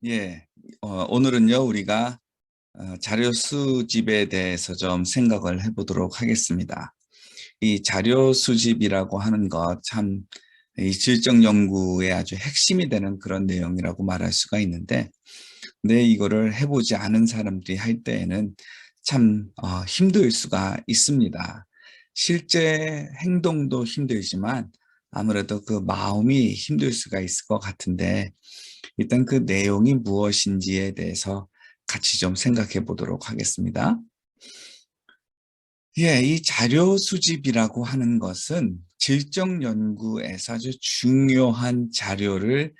예, 오늘은요, 우리가 자료 수집에 대해서 좀 생각을 해보도록 하겠습니다. 이 자료 수집이라고 하는 것, 참, 이 질적 연구의 아주 핵심이 되는 그런 내용이라고 말할 수가 있는데, 근데 이거를 해보지 않은 사람들이 할 때에는 참 힘들 수가 있습니다. 실제 행동도 힘들지만 아무래도 그 마음이 힘들 수가 있을 것 같은데, 일단 그 내용이 무엇인지에 대해서 같이 좀 생각해 보도록 하겠습니다. 예, 이 자료 수집이라고 하는 것은 질적 연구에서 아주 중요한 자료를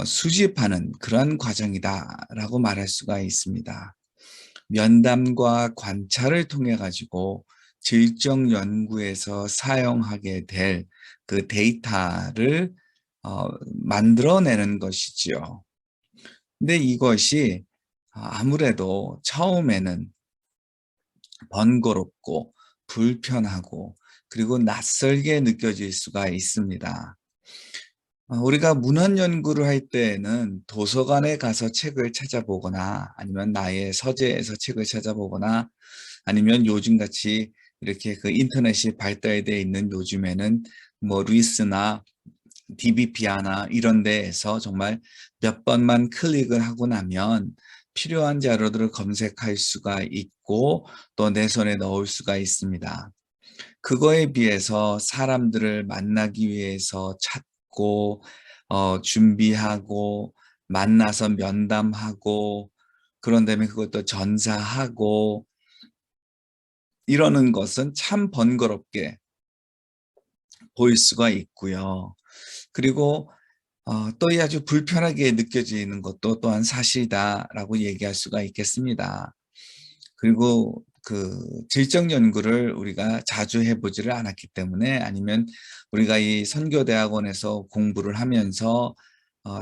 수집하는 그런 과정이다라고 말할 수가 있습니다. 면담과 관찰을 통해 가지고 질적 연구에서 사용하게 될 그 데이터를 만들어내는 것이지요. 근데 이것이 아무래도 처음에는 번거롭고 불편하고 그리고 낯설게 느껴질 수가 있습니다. 우리가 문헌 연구를 할 때에는 도서관에 가서 책을 찾아보거나 아니면 나의 서재에서 책을 찾아보거나 아니면 요즘같이 이렇게 그 인터넷이 발달되어 있는 요즘에는 뭐 리스나 DBP나 이런 데에서 정말 몇 번만 클릭을 하고 나면 필요한 자료들을 검색할 수가 있고 또 내 손에 넣을 수가 있습니다. 그거에 비해서 사람들을 만나기 위해서 찾고 준비하고 만나서 면담하고 그런 다음에 그것도 전사하고 이러는 것은 참 번거롭게 보일 수가 있고요. 그리고 또 이 아주 불편하게 느껴지는 것도 또한 사실이다라고 얘기할 수가 있겠습니다. 그리고 그 질적 연구를 우리가 자주 해보지를 않았기 때문에 아니면 우리가 이 선교대학원에서 공부를 하면서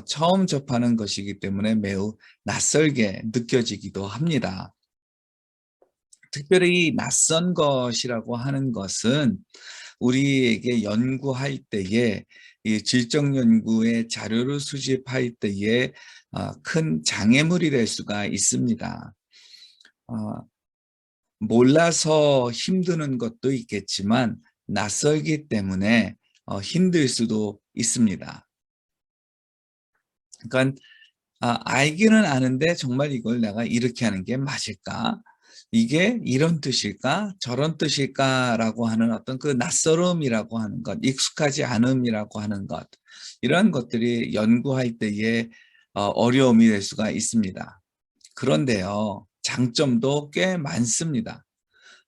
처음 접하는 것이기 때문에 매우 낯설게 느껴지기도 합니다. 특별히 낯선 것이라고 하는 것은 우리에게 연구할 때에 이 질적 연구의 자료를 수집할 때에 큰 장애물이 될 수가 있습니다. 어, 몰라서 힘드는 것도 있겠지만 낯설기 때문에 힘들 수도 있습니다. 그러니까 알기는 아는데 정말 이걸 내가 이렇게 하는 게 맞을까? 이게 이런 뜻일까? 저런 뜻일까라고 하는 어떤 그 낯설음이라고 하는 것, 익숙하지 않음이라고 하는 것, 이런 것들이 연구할 때에 어려움이 될 수가 있습니다. 그런데요, 장점도 꽤 많습니다.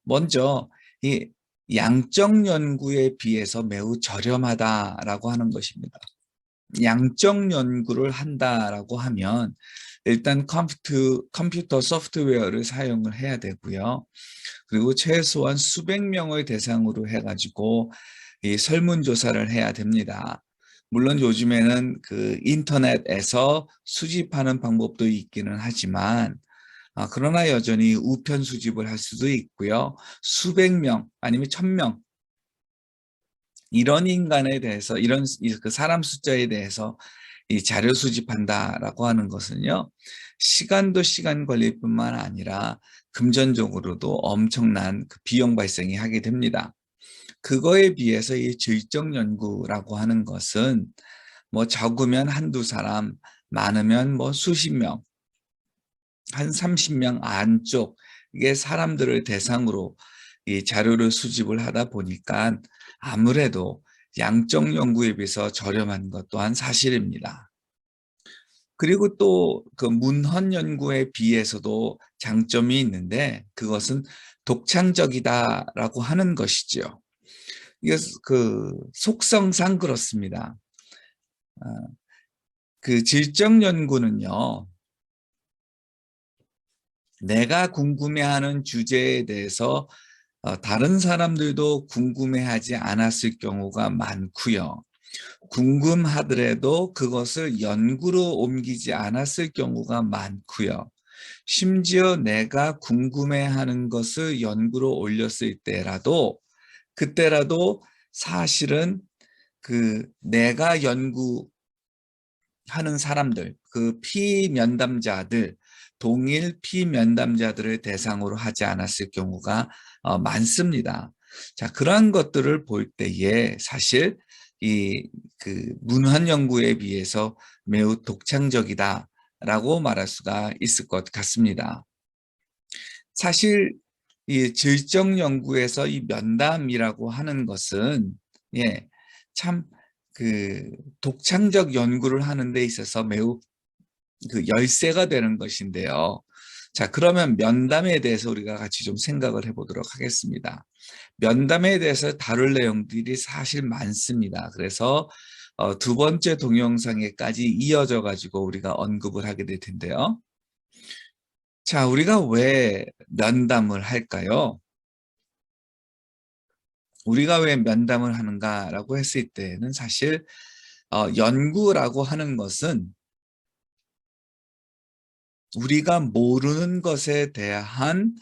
먼저 이 양적 연구에 비해서 매우 저렴하다라고 하는 것입니다. 양적 연구를 한다라고 하면 일단 컴퓨터 소프트웨어를 사용을 해야 되고요. 그리고 최소한 수백 명을 대상으로 해가지고 이 설문조사를 해야 됩니다. 물론 요즘에는 그 인터넷에서 수집하는 방법도 있기는 하지만 그러나 여전히 우편 수집을 할 수도 있고요. 수백 명 아니면 1000명 이런 인간에 대해서 이런 그 사람 숫자에 대해서 이 자료 수집한다라고 하는 것은요. 시간도 시간 걸릴 뿐만 아니라 금전적으로도 엄청난 그 비용 발생이 하게 됩니다. 그거에 비해서 이 질적 연구라고 하는 것은 뭐 적으면 한두 사람, 많으면 뭐 수십 명, 한 30명 안쪽 이게 사람들을 대상으로 이 자료를 수집을 하다 보니까 아무래도 양적 연구에 비해서 저렴한 것 또한 사실입니다. 그리고 또 그 문헌 연구에 비해서도 장점이 있는데 그것은 독창적이다라고 하는 것이죠. 이게 그 속성상 그렇습니다. 그 질적 연구는요, 내가 궁금해하는 주제에 대해서 다른 사람들도 궁금해하지 않았을 경우가 많고요. 궁금하더라도 그것을 연구로 옮기지 않았을 경우가 많고요. 심지어 내가 궁금해하는 것을 연구로 올렸을 때라도 그때라도 사실은 그 내가 연구하는 하는 사람들, 그 피면담자들, 동일 피면담자들을 대상으로 하지 않았을 경우가 많습니다. 자, 그러한 것들을 볼 때에 사실 이 그 문헌 연구에 비해서 매우 독창적이다라고 말할 수가 있을 것 같습니다. 사실 이 질적 연구에서 이 면담이라고 하는 것은 참 그 독창적 연구를 하는 데 있어서 매우 그 열쇠가 되는 것인데요. 자, 그러면 면담에 대해서 우리가 같이 좀 생각을 해보도록 하겠습니다. 면담에 대해서 다룰 내용들이 사실 많습니다. 그래서 두 번째 동영상에까지 이어져 가지고 우리가 언급을 하게 될 텐데요. 자, 우리가 왜 면담을 할까요? 우리가 왜 면담을 하는가라고 했을 때는 사실 연구라고 하는 것은 우리가 모르는 것에 대한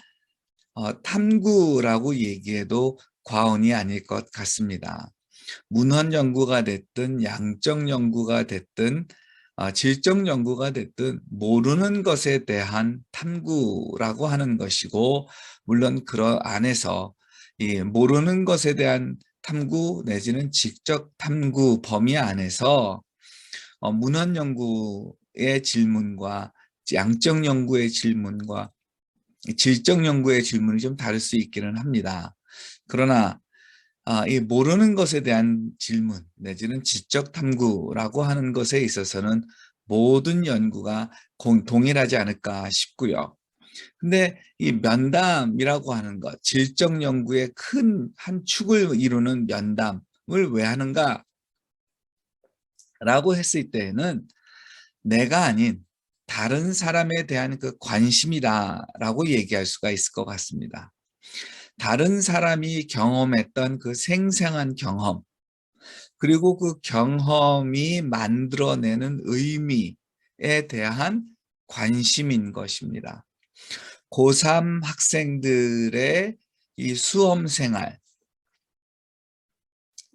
탐구라고 얘기해도 과언이 아닐 것 같습니다. 문헌 연구가 됐든 양적 연구가 됐든 질적 연구가 됐든 모르는 것에 대한 탐구라고 하는 것이고, 물론 그 안에서 이 모르는 것에 대한 탐구 내지는 직접 탐구 범위 안에서 문헌 연구의 질문과 양적 연구의 질문과 질적 연구의 질문이 좀 다를 수 있기는 합니다. 그러나 이 모르는 것에 대한 질문 내지는 지적 탐구라고 하는 것에 있어서는 모든 연구가 동일하지 않을까 싶고요. 근데 이 면담이라고 하는 것, 질적 연구의 큰 한 축을 이루는 면담을 왜 하는가? 라고 했을 때에는 내가 아닌 다른 사람에 대한 그 관심이다라고 얘기할 수가 있을 것 같습니다. 다른 사람이 경험했던 그 생생한 경험, 그리고 그 경험이 만들어내는 의미에 대한 관심인 것입니다. 고3 학생들의 이 수험 생활,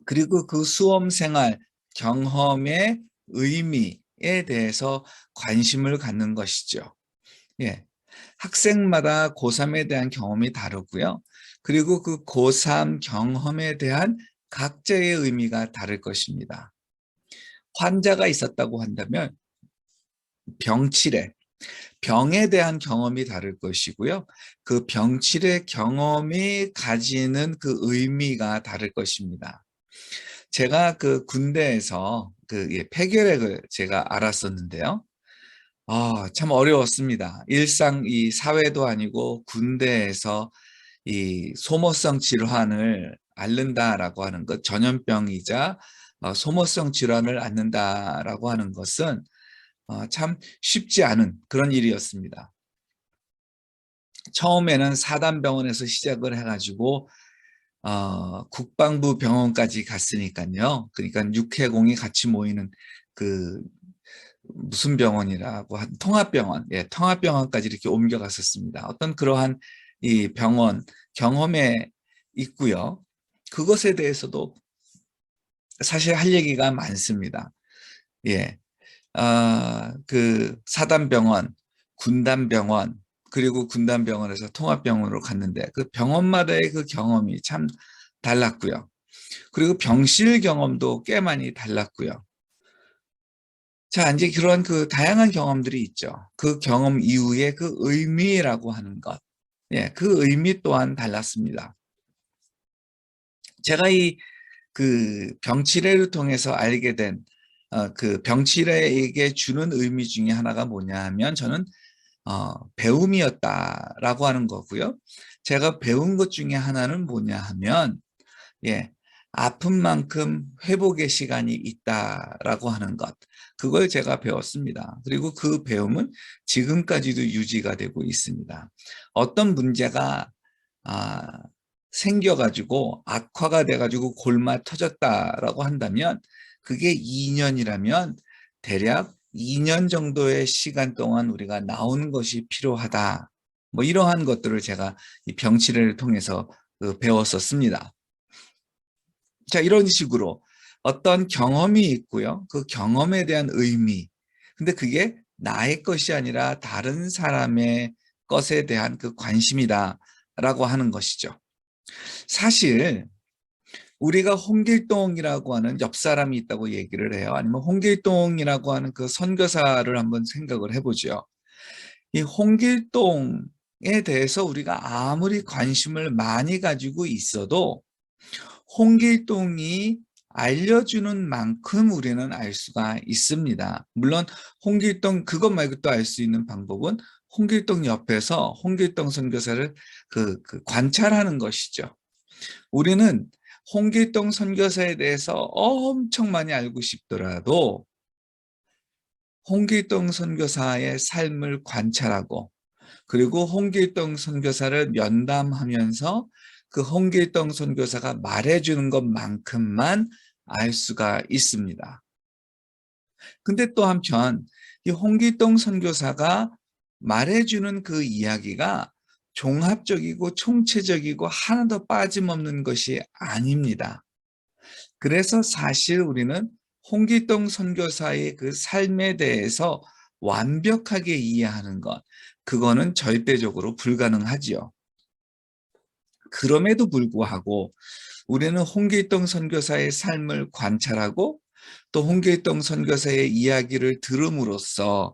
그리고 그 수험 생활 경험의 의미에 대해서 관심을 갖는 것이죠. 예. 학생마다 고3에 대한 경험이 다르고요. 그리고 그 고3 경험에 대한 각자의 의미가 다를 것입니다. 환자가 있었다고 한다면 병치레, 병에 대한 경험이 다를 것이고요. 그 병치레 경험이 가지는 그 의미가 다를 것입니다. 제가 그 군대에서 그 폐결핵을 제가 알았었는데요. 참 어려웠습니다. 일상 이 사회도 아니고 군대에서 이 소모성 질환을 앓는다라고 하는 것, 전염병이자 소모성 질환을 앓는다라고 하는 것은 참 쉽지 않은 그런 일이었습니다. 처음에는 사단병원에서 시작을 해가지고 국방부 병원까지 갔으니까요. 그러니까 육해공이 같이 모이는 그 무슨 병원이라고 한 통합병원, 통합병원까지 이렇게 옮겨갔었습니다. 어떤 그러한 이 병원 경험에 있고요. 그것에 대해서도 사실 할 얘기가 많습니다. 예, 그 사단병원, 군단병원, 그리고 군단병원에서 통합병원으로 갔는데 그 병원마다의 그 경험이 참 달랐고요. 그리고 병실 경험도 꽤 많이 달랐고요. 자, 이제 그런 그 다양한 경험들이 있죠. 그 경험 이후에 그 의미라고 하는 것. 그 의미 또한 달랐습니다. 제가 이 그 병치레를 통해서 알게 된 그 병치레에게 주는 의미 중에 하나가 뭐냐 하면 저는 배움이었다라고 하는 거고요. 제가 배운 것 중에 하나는 뭐냐 하면 아픈 만큼 회복의 시간이 있다라고 하는 것. 그걸 제가 배웠습니다. 그리고 그 배움은 지금까지도 유지가 되고 있습니다. 어떤 문제가 아, 생겨가지고 악화가 돼가지고 골마 터졌다라고 한다면 그게 2년이라면 대략 2년 정도의 시간 동안 우리가 나오는 것이 필요하다. 뭐 이러한 것들을 제가 이 병치레를 통해서 배웠었습니다. 자, 이런 식으로 어떤 경험이 있고요. 그 경험에 대한 의미, 근데 그게 나의 것이 아니라 다른 사람의 것에 대한 그 관심이다라고 하는 것이죠. 사실 우리가 홍길동이라고 하는 옆 사람이 있다고 얘기를 해요. 아니면 홍길동이라고 하는 그 선교사를 한번 생각을 해보죠. 이 홍길동에 대해서 우리가 아무리 관심을 많이 가지고 있어도 홍길동이 알려주는 만큼 우리는 알 수가 있습니다. 물론 홍길동 그것 말고 또 알 수 있는 방법은 홍길동 옆에서 홍길동 선교사를 관찰하는 것이죠. 우리는 홍길동 선교사에 대해서 엄청 많이 알고 싶더라도 홍길동 선교사의 삶을 관찰하고 그리고 홍길동 선교사를 면담하면서 그 홍길동 선교사가 말해주는 것만큼만 알 수가 있습니다. 근데 또 한편 이 홍길동 선교사가 말해주는 그 이야기가 종합적이고 총체적이고 하나도 빠짐없는 것이 아닙니다. 그래서 사실 우리는 홍길동 선교사의 그 삶에 대해서 완벽하게 이해하는 것, 그거는 절대적으로 불가능하지요. 그럼에도 불구하고 우리는 홍길동 선교사의 삶을 관찰하고 또 홍길동 선교사의 이야기를 들음으로써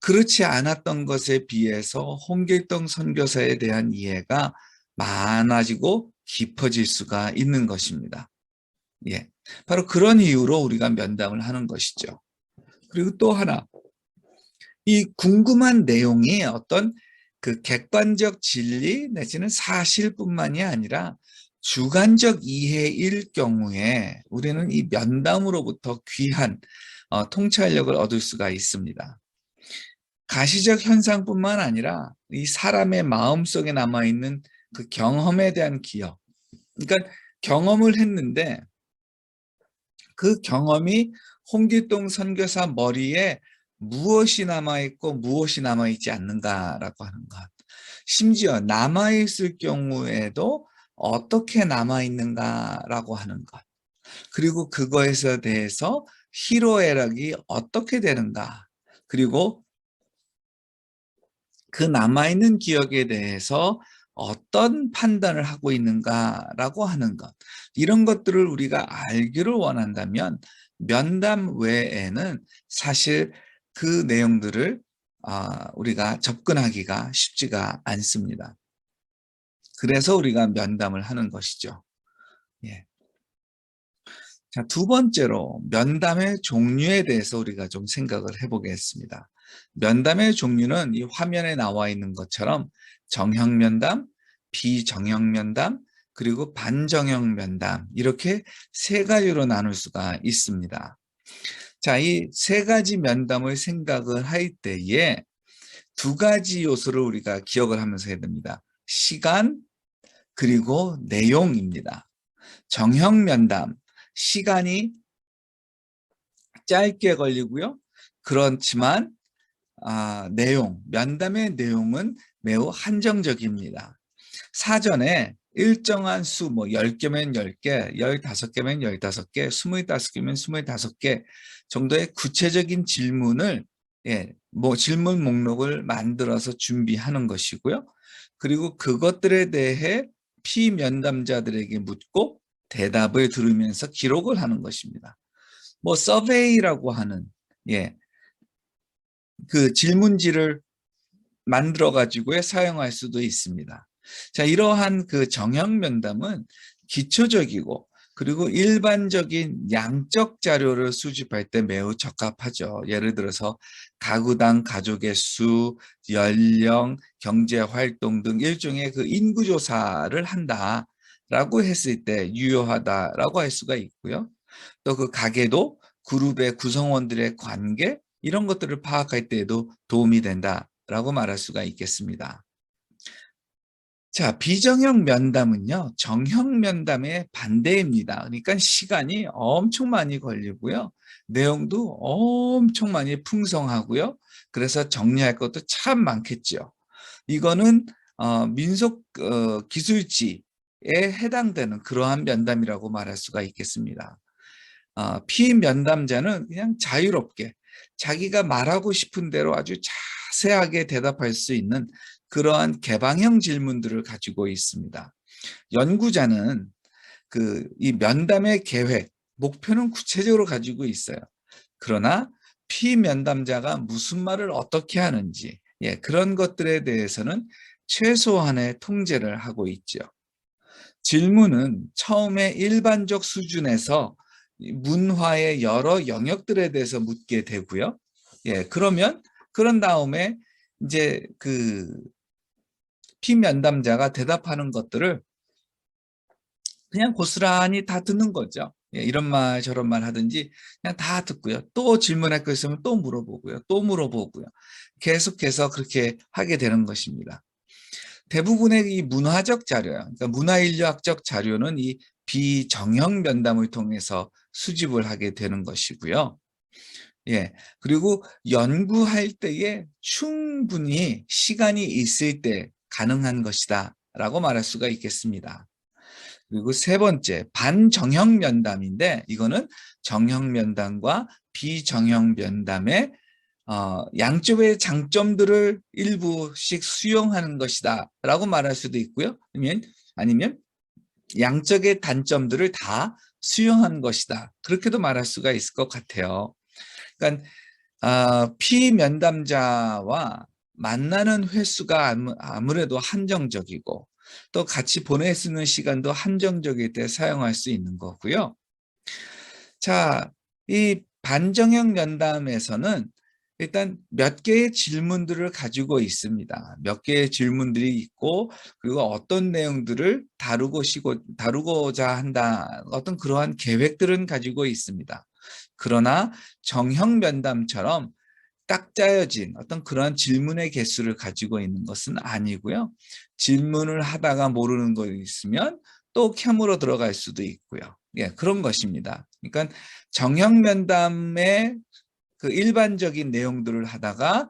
그렇지 않았던 것에 비해서 홍길동 선교사에 대한 이해가 많아지고 깊어질 수가 있는 것입니다. 예. 바로 그런 이유로 우리가 면담을 하는 것이죠. 그리고 또 하나, 이 궁금한 내용이 어떤 그 객관적 진리 내지는 사실뿐만이 아니라 주관적 이해일 경우에 우리는 이 면담으로부터 귀한 통찰력을 얻을 수가 있습니다. 가시적 현상뿐만 아니라 이 사람의 마음속에 남아있는 그 경험에 대한 기억. 그러니까 경험을 했는데 그 경험이 홍길동 선교사 머리에 무엇이 남아있고 무엇이 남아있지 않는가라고 하는 것. 심지어 남아있을 경우에도 어떻게 남아있는가라고 하는 것. 그리고 그거에 대해서 희로애락이 어떻게 되는가. 그리고 그 남아있는 기억에 대해서 어떤 판단을 하고 있는가라고 하는 것. 이런 것들을 우리가 알기를 원한다면 면담 외에는 사실 그 내용들을 우리가 접근하기가 쉽지가 않습니다. 그래서 우리가 면담을 하는 것이죠. 예. 자, 두 번째로 면담의 종류에 대해서 우리가 좀 생각을 해보겠습니다. 면담의 종류는 이 화면에 나와 있는 것처럼 정형 면담, 비정형 면담, 그리고 반정형 면담 이렇게 세 가지로 나눌 수가 있습니다. 자, 이 세 가지 면담을 생각을 할 때에 두 가지 요소를 우리가 기억을 하면서 해야 됩니다. 시간 그리고 내용입니다. 정형 면담, 시간이 짧게 걸리고요. 그렇지만 면담의 내용은 매우 한정적입니다. 사전에 일정한 수, 10개면 10개, 15개면 15개, 25개면 25개 정도의 구체적인 질문을, 질문 목록을 만들어서 준비하는 것이고요. 그리고 그것들에 대해 피면담자들에게 묻고 대답을 들으면서 기록을 하는 것입니다. 서베이라고 하는, 그 질문지를 만들어 가지고 사용할 수도 있습니다. 자, 이러한 그 정형 면담은 기초적이고 그리고 일반적인 양적 자료를 수집할 때 매우 적합하죠. 예를 들어서 가구당 가족의 수, 연령, 경제 활동 등 일종의 그 인구 조사를 한다라고 했을 때 유효하다라고 할 수가 있고요. 또 그 가계도 그룹의 구성원들의 관계 이런 것들을 파악할 때에도 도움이 된다라고 말할 수가 있겠습니다. 자, 비정형 면담은요, 정형 면담의 반대입니다. 그러니까 시간이 엄청 많이 걸리고요. 내용도 엄청 많이 풍성하고요. 그래서 정리할 것도 참 많겠죠. 이거는 민속 기술지에 해당되는 그러한 면담이라고 말할 수가 있겠습니다. 피면담자는 그냥 자유롭게 자기가 말하고 싶은 대로 아주 자세하게 대답할 수 있는 그러한 개방형 질문들을 가지고 있습니다. 연구자는 이 면담의 계획, 목표는 구체적으로 가지고 있어요. 그러나 피면담자가 무슨 말을 어떻게 하는지, 그런 것들에 대해서는 최소한의 통제를 하고 있죠. 질문은 처음에 일반적 수준에서 문화의 여러 영역들에 대해서 묻게 되고요. 그런 다음에 이제 피면담자가 대답하는 것들을 그냥 고스란히 다 듣는 거죠. 이런 말 저런 말 하든지 그냥 다 듣고요. 또 질문할 거 있으면 또 물어보고요. 또 물어보고요. 계속해서 그렇게 하게 되는 것입니다. 대부분의 이 문화적 자료요. 그러니까 문화인류학적 자료는 이 비정형 면담을 통해서 수집을 하게 되는 것이고요. 그리고 연구할 때에 충분히 시간이 있을 때 가능한 것이다 라고 말할 수가 있겠습니다. 그리고 세 번째, 반정형 면담인데 이거는 정형 면담과 비정형 면담의 양쪽의 장점들을 일부씩 수용하는 것이다 라고 말할 수도 있고요. 아니면 양쪽의 단점들을 다 수용하는 것이다. 그렇게도 말할 수가 있을 것 같아요. 그러니까 피면담자와 만나는 횟수가 아무래도 한정적이고 또 같이 보낼 수 있는 시간도 한정적일 때 사용할 수 있는 거고요. 자, 이 반정형 면담에서는 일단 몇 개의 질문들을 가지고 있습니다. 몇 개의 질문들이 있고 그리고 어떤 내용들을 다루고자 한다. 어떤 그러한 계획들은 가지고 있습니다. 그러나 정형 면담처럼 딱 짜여진 어떤 그런 질문의 개수를 가지고 있는 것은 아니고요. 질문을 하다가 모르는 거 있으면 또 캠으로 들어갈 수도 있고요. 그런 것입니다. 그러니까 정형 면담의 일반적인 내용들을 하다가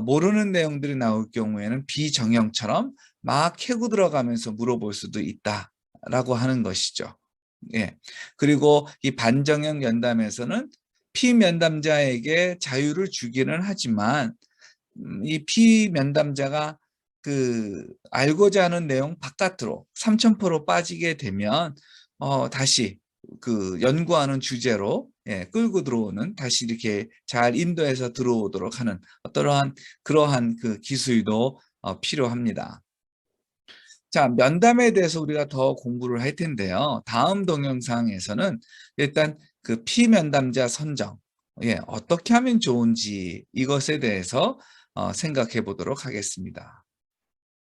모르는 내용들이 나올 경우에는 비정형처럼 막 캐고 들어가면서 물어볼 수도 있다라고 하는 것이죠. 그리고 이 반정형 면담에서는 피면담자에게 자유를 주기는 하지만 이 피면담자가 알고자 하는 내용 바깥으로 3000% 빠지게 되면 다시 연구하는 주제로 끌고 들어오는 다시 이렇게 잘 인도해서 들어오도록 하는 그러한 기술도 필요합니다. 자, 면담에 대해서 우리가 더 공부를 할 텐데요. 다음 동영상에서는 일단 피면담자 선정, 어떻게 하면 좋은지 이것에 대해서 생각해 보도록 하겠습니다.